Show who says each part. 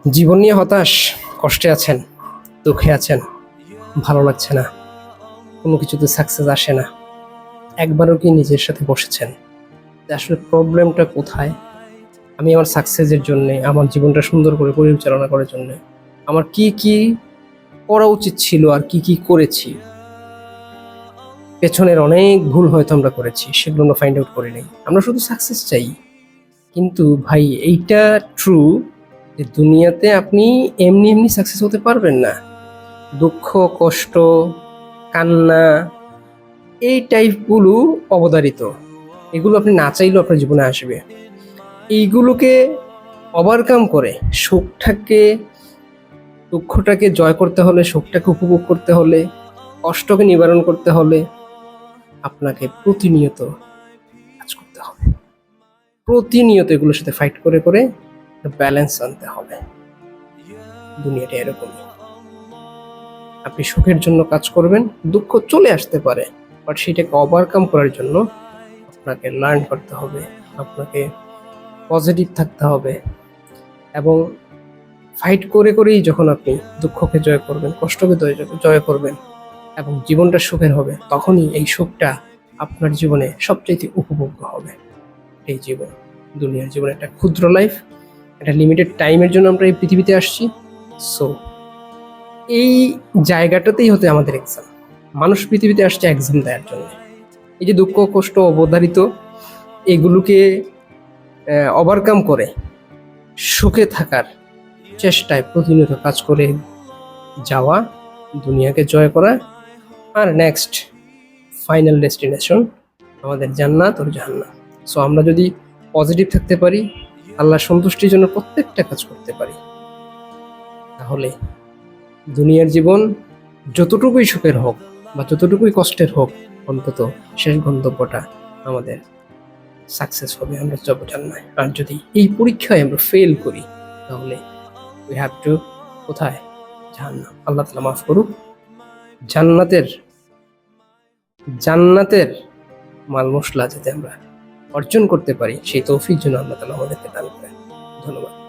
Speaker 1: জীবন নিয়ে হতাশ, কষ্টে আছেন, দুঃখে আছেন, ভালো লাগছে না, কোনো কিছুতে সাকসেস আসে না। একবারও কি নিজের সাথে বসেছেন যে আসলে প্রবলেমটা কোথায়? আমি আমার সাকসেসের জন্যে, আমার জীবনটা সুন্দর করে পরিচালনা করার জন্যে আমার কি কি করা উচিত ছিল আর কি কি করেছি? পেছনের অনেক ভুল হয়তো আমরা করেছি, সেগুলো আমরা ফাইন্ড আউট করে নেই। আমরা শুধু সাকসেস চাই, কিন্তু ভাই এইটা ট্রু যে দুনিয়াতে আপনি এমনি এমনি সাকসেস হতে পারবেন না। দুঃখ, কষ্ট, কান্না, এই টাইপগুলো অবধারিত। এগুলো আপনি না চাইলেও আপনার জীবনে আসবে। এইগুলোকে ওভারকাম করে সুখটাকে, দুঃখটাকে জয় করতে হলে, সুখটাকে উপভোগ করতে হলে, কষ্টকে নিবারণ করতে হলে আপনাকে প্রতিনিয়ত কাজ করতে হবে। প্রতিনিয়ত এগুলোর সাথে ফাইট করে করে ব্যালেন্স আনতে হবে। দুনিয়াটা এরকমই। আপনি সুখের জন্য কাজ করবেন, দুঃখ চলে আসতে পারে, বাট সেটাকে ওভারকাম করার জন্য আপনাকে লার্ন করতে হবে, আপনাকে পজিটিভ থাকতে হবে। এবং ফাইট করে করেই যখন আপনি দুঃখকে জয় করবেন, কষ্টকে জয় করবেন এবং জীবনটা সুখের হবে, তখনই এই সুখটা আপনার জীবনে সবচেয়ে উপভোগ্য হবে। এই জীবন, দুনিয়ার জীবন একটা ক্ষুদ্র লাইফ, একটা লিমিটেড টাইমের জন্য আমরা এই পৃথিবীতে আসছি। সো এই জায়গাটাতেই হতে আমাদের এক্সাম। মানুষ পৃথিবীতে আসছে এক্সাম দেওয়ার জন্য। এই যে দুঃখ, কষ্ট, অবধারিত, এগুলোকে ওভারকাম করে সুখে থাকার চেষ্টায় প্রতিনিয়ত কাজ করে যাওয়া, দুনিয়াকে জয় করা, আর নেক্সট ফাইনাল ডেস্টিনেশন আমাদের জান্নাত ওর জাহান্নাম। সো আমরা যদি পজিটিভ থাকতে পারি, আল্লাহর সন্তুষ্টির জন্য প্রত্যেকটা কাজ করতে পারি, তাহলে দুনিয়ার জীবন যতটুকুই সুখের হোক বা যতটুকুই কষ্টের হোক, অন্তত শেষ গন্তব্যটা আমাদের সাকসেস হবে, আমরা যাবো জান্নাতে। আর যদি এই পরীক্ষায় আমরা ফেল করি, তাহলে উই হ্যাভ টু কোথায়? জাহান্নাম। আল্লাহ তাআলা মাফ করুক। জান্নাতের জান্নাতের মাল মশলা যাতে আমরা অর্জন করতে পারি, সেই তৌফিক যেন আল্লাহ তাআলা আমাদেরকে দান করেন। ধন্যবাদ।